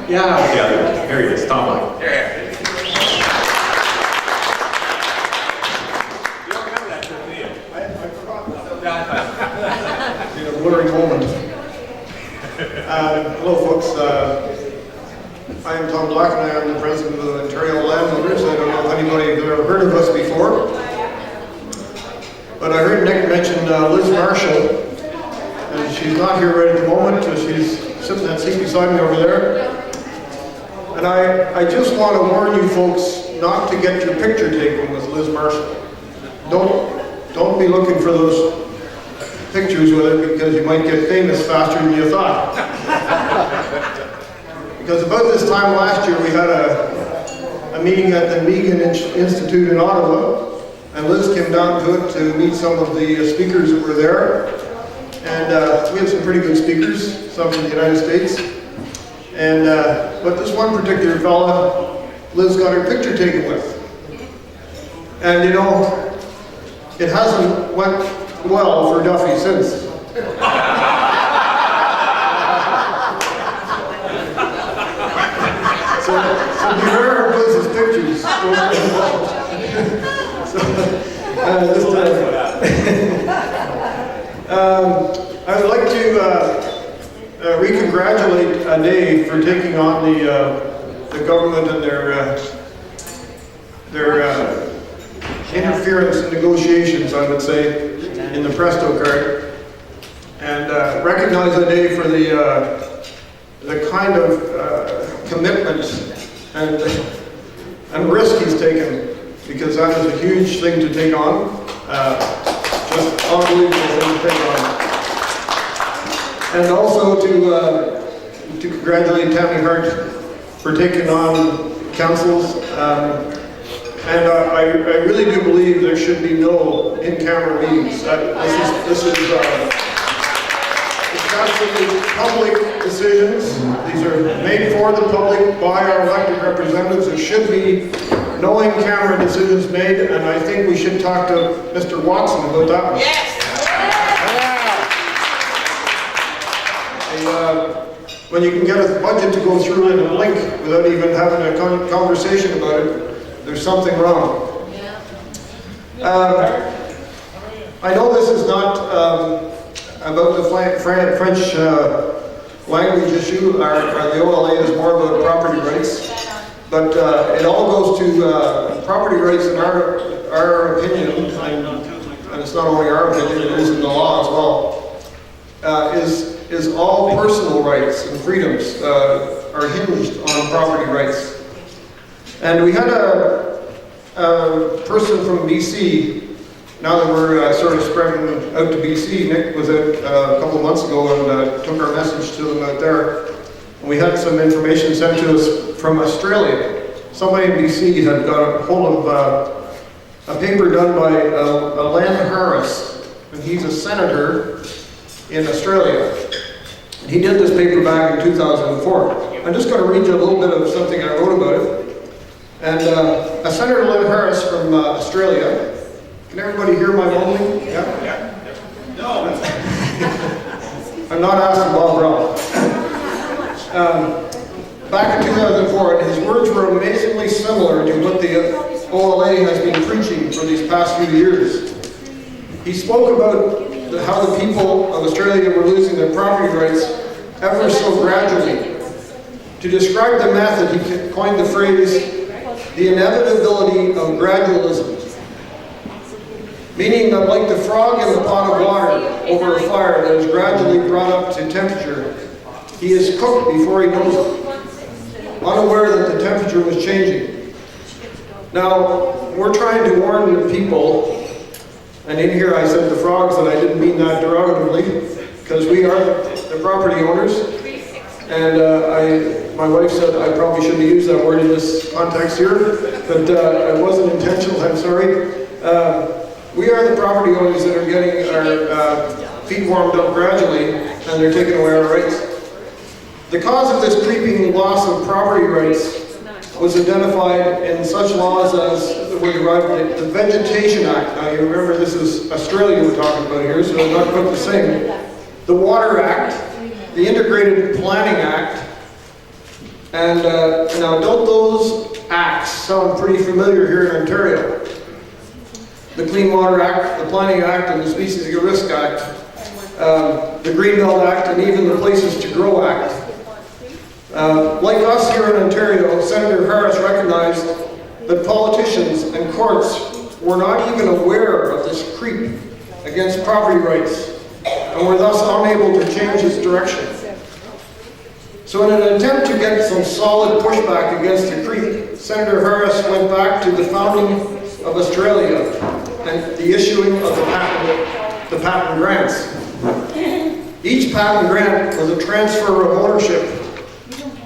Yeah. Yeah, there he is, Tom Mike. Yeah. You don't remember that trip, do you? I forgot that. In a blurry moment. Hello folks, I am Tom Black and I am the president of the Ontario Landowners. I don't know if anybody has ever heard of us before, but I heard Nick mention Liz Marshall, and she's not here right at the moment. She's sitting in that seat beside me over there. And I just want to warn you folks not to get your picture taken with Liz Marshall. Don't be looking for those pictures with her because you might get famous faster than you thought. Because about this time last year we had a meeting at the Megan Institute in Ottawa, and Liz came down to it to meet some of the speakers that were there. And we had some pretty good speakers, some from the United States. And but this one particular fella, Liz got her picture taken with. And you know, it hasn't went well for Duffy since. So beware of Liz's pictures. I would like to re-congratulate Dave for taking on the government and their interference in negotiations, I would say, in the Presto card, and recognize Dave for the kind of commitment and risk he's taken, because that is a huge thing to take on, just unbelievable thing to take on. And also to congratulate Tammy Hart for taking on councils. And I really do believe there should be no in-camera meetings. This is it's absolutely public decisions. These are made for the public by our elected representatives. There should be no in-camera decisions made, and I think we should talk to Mr. Watson about that one. Yes. When you can get a budget to go through in a link without even having a conversation about it, there's something wrong. I know this is not about the French language issue, or the OLA is more about property rights, but it all goes to property rights in our opinion, and it's not only our opinion, it is in the law as well, is all personal rights and freedoms are hinged on property rights. And we had a person from BC. Now that we're sort of spreading out to BC, Nick was out a couple of months ago and took our message to them out there. And we had some information sent to us from Australia. Somebody in BC had got a hold of a paper done by Len Harris, and he's a senator in Australia. And he did this paper back in 2004. I'm just going to read you a little bit of something I wrote about it. And Senator Len Harris from Australia. Can everybody hear my mumbling? Yeah? Yeah. No. I'm not asking Bob Brown. Back in 2004, his words were amazingly similar to what the OLA has been preaching for these past few years. He spoke about how the people of Australia were losing their property rights ever so gradually. To describe the method, he coined the phrase, the inevitability of gradualism. Meaning that like the frog in the pot of water over a fire that is gradually brought up to temperature, he is cooked before he knows it, unaware that the temperature was changing. Now, we're trying to warn the people, and in here I said the frogs, and I didn't mean that derogatively, because we are the property owners, and my wife said I probably shouldn't have used that word in this context here, but it wasn't intentional, I'm sorry. We are the property owners that are getting our feet warmed up gradually, and they're taking away our rights. The cause of this creeping loss of property rights was identified in such laws as were derived from the Vegetation Act. Now you remember this is Australia we're talking about here, so they're not quite the same. The Water Act, the Integrated Planning Act, And now, don't those acts sound pretty familiar here in Ontario? The Clean Water Act, the Planning Act, and the Species at Risk Act, the Greenbelt Act, and even the Places to Grow Act. Like us here in Ontario, Senator Harris recognized that politicians and courts were not even aware of this creep against property rights and were thus unable to change its direction. So in an attempt to get some solid pushback against the creep, Senator Harris went back to the founding of Australia and the issuing of the patent grants. Each patent grant was a transfer of ownership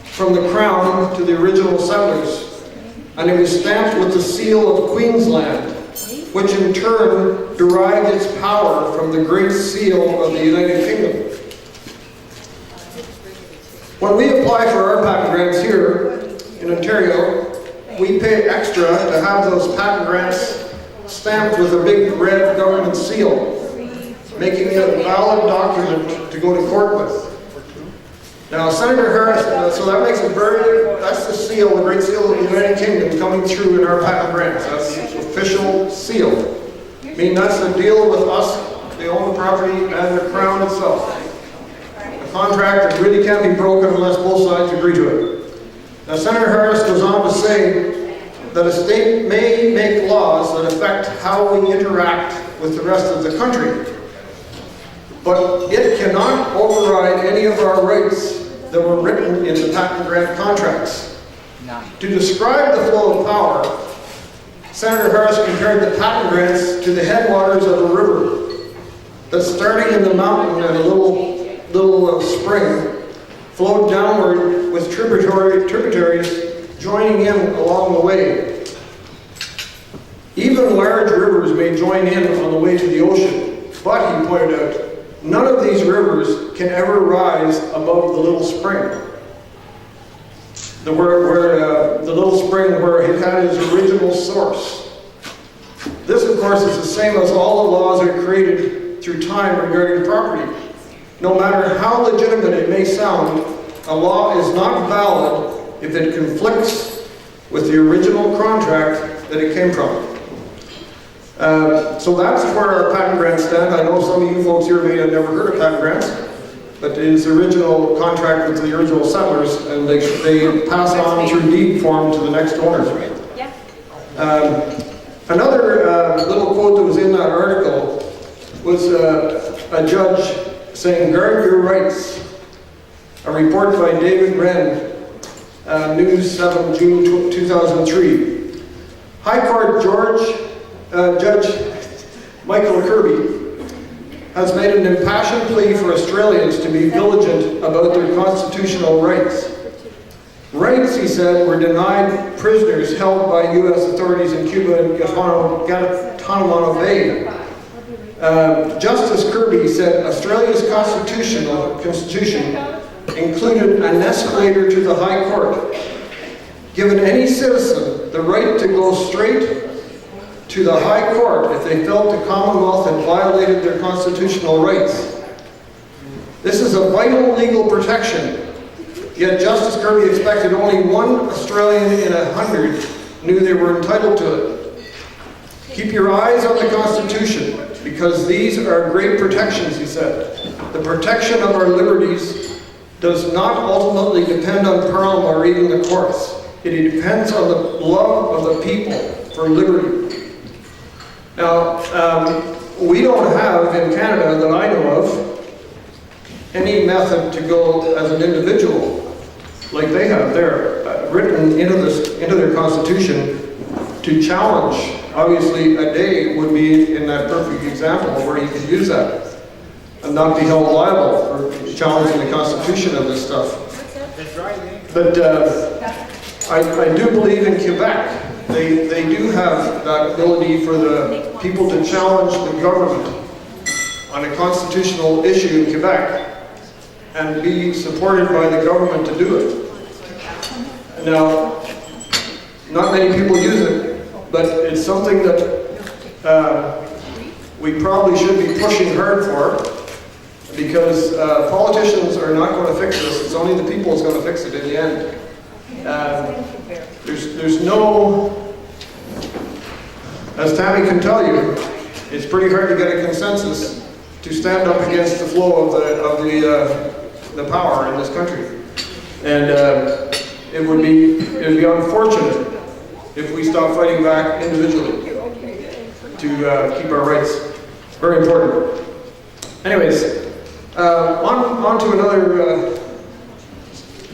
from the Crown to the original settlers, and it was stamped with the seal of Queensland, which in turn derived its power from the Great Seal of the United Kingdom. When we apply for our patent grants here in Ontario, we pay extra to have those patent grants stamped with a big red government seal, making it a valid document to go to court with. Now, Senator Harris, so that makes it that's the seal, the Great Seal of the United Kingdom coming through in our patent grants. That's the official seal. I mean, that's the deal with us, they own the property, and the Crown itself. A contract that really can't be broken unless both sides agree to it. Now, Senator Harris goes on to say that a state may make laws that affect how we interact with the rest of the country, but it cannot override any of our rights that were written in the patent grant contracts. To describe the flow of power, Senator Harris compared the patent grants to the headwaters of a river that, starting in the mountain at a little spring, flowed downward with tributaries joining in along the way. Even large rivers may join in on the way to the ocean, but, he pointed out, none of these rivers can ever rise above the little spring. The little spring where it had its original source. This, of course, is the same as all the laws that are created through time regarding property. No matter how legitimate it may sound, a law is not valid if it conflicts with the original contract that it came from. So that's where our patent grants stand. I know some of you folks here may have never heard of patent grants, but it is the original contract with the original settlers, and they pass on through deed form to the next owners. Yeah. Another little quote that was in that article was a judge saying, "Guard your rights." A report by David Wren, News 7, June 2003. High Court Judge Michael Kirby has made an impassioned plea for Australians to be vigilant about their constitutional rights. Rights, he said, were denied prisoners held by U.S. authorities in Cuba and Guantanamo Bay. Justice Kirby said Australia's constitution included an escalator to the High Court, giving any citizen the right to go straight to the High Court if they felt the Commonwealth had violated their constitutional rights. This is a vital legal protection, yet Justice Kirby expected only one Australian in 100 knew they were entitled to it. Keep your eyes on the Constitution, because these are great protections, he said. The protection of our liberties does not ultimately depend on Parliament or even the courts. It depends on the love of the people for liberty. Now, we don't have in Canada that I know of any method to go as an individual like they have there, written into their constitution to challenge. Obviously, a day would be in that perfect example where you could use that and not be held liable for challenging the constitution of this stuff. But I do believe in Quebec. They do have that ability for the people to challenge the government on a constitutional issue in Quebec and be supported by the government to do it. Now, not many people use it, but it's something that we probably should be pushing hard for, because politicians are not going to fix this. It's only the people that's going to fix it in the end. There's no, as Tammy can tell you, it's pretty hard to get a consensus to stand up against the flow of the power in this country. And it would be unfortunate if we stop fighting back individually to keep our rights. It's very important. Anyways, on to another,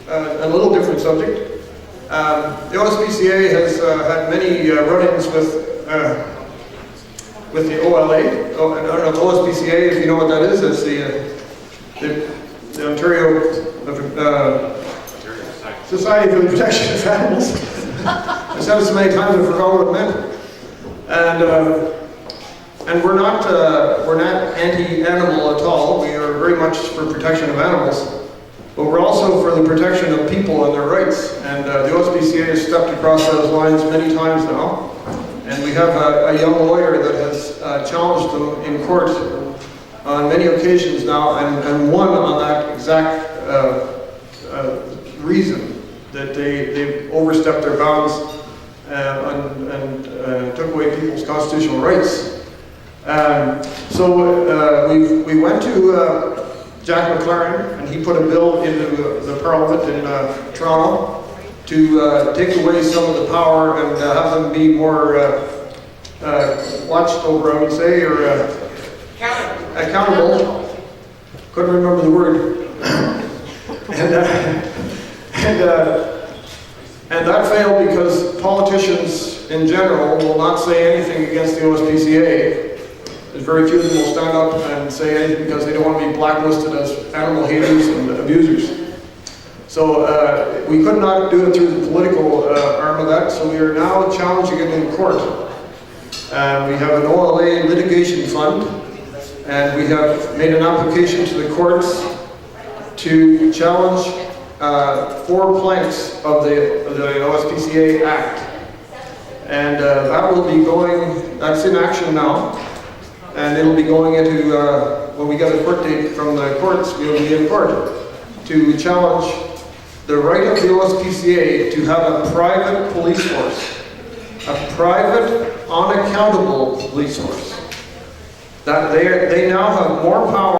a little different subject. The OSPCA has had many run-ins with the OLA. Oh, I don't know, OSPCA, if you know what that is, it's the Ontario Society for the Protection of Animals. I said it so many times I forgot what it meant. And we're not anti-animal at all. We are very much for protection of animals. But we're also for the protection of people and their rights. And the OSPCA has stepped across those lines many times now. And we have a young lawyer that has challenged them in court on many occasions now and won on that exact reason, that they overstepped their bounds and took away people's constitutional rights. So we went to Jack McLaren, and he put a bill into the Parliament in Toronto to take away some of the power and have them be more watched over, I would say, or accountable. Couldn't remember the word. And that failed because politicians in general will not say anything against the OSPCA. There's very few of them will stand up and say anything because they don't want to be blacklisted as animal haters and abusers. So we could not do it through the political arm of that, so we are now challenging it in court. We have an OLA litigation fund, and we have made an application to the courts to challenge 4 planks of the OSPCA Act. And that will be going, that's in action now. And it'll be going into, when we get a court date from the courts, we'll be in court to challenge the right of the OSPCA to have a private police force. A private, unaccountable police force. That they now have more power